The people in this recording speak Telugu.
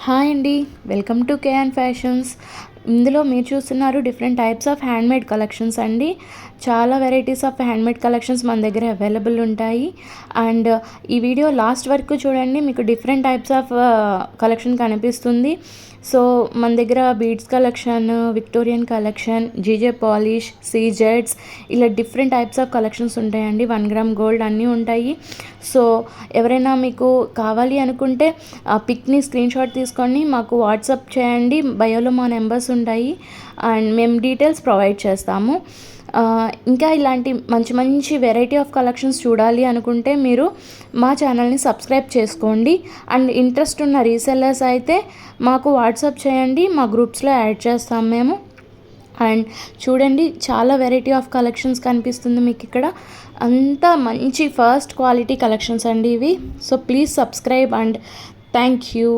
హాయ్ అండి. Welcome to KN fashions. ఇందులో మీరు చూస్తున్నారు different types of handmade collections అండి. చాలా వెరైటీస్ ఆఫ్ హ్యాండ్మేడ్ కలెక్షన్స్ మన దగ్గర అవైలబుల్ ఉంటాయి. అండ్ ఈ వీడియో లాస్ట్ వరకు చూడండి, మీకు డిఫరెంట్ టైప్స్ ఆఫ్ కలెక్షన్ కనిపిస్తుంది. సో మన దగ్గర beads collection, Victorian collection, GJ polish, సీజెడ్స్, ఇలా డిఫరెంట్ టైప్స్ ఆఫ్ కలెక్షన్స్ ఉంటాయండి. 1 గ్రామ్ గోల్డ్ అన్నీ ఉంటాయి. సో ఎవరైనా మీకు కావాలి అనుకుంటే ఆ పిక్ని స్క్రీన్ షాట్ తీసుకొని మాకు వాట్సాప్ చేయండి. బయోలో మా నెంబర్స్ ఉంటాయి అండ్ మేము డీటెయిల్స్ ప్రొవైడ్ చేస్తాము. ఇంకా ఇలాంటి మంచి మంచి వెరైటీ ఆఫ్ కలెక్షన్స్ చూడాలి అనుకుంటే మీరు మా ఛానల్ని సబ్స్క్రైబ్ చేసుకోండి. అండ్ ఇంట్రెస్ట్ ఉన్న రీసెల్లర్స్ అయితే మాకు వాట్సాప్ చేయండి, మా గ్రూప్స్లో యాడ్ చేస్తాం మేము. అండ్ చూడండి, చాలా వెరైటీ ఆఫ్ కలెక్షన్స్ కనిపిస్తుంది మీకు ఇక్కడ. అంతా మంచి ఫస్ట్ క్వాలిటీ కలెక్షన్స్ అండి ఇవి. So please subscribe and thank you.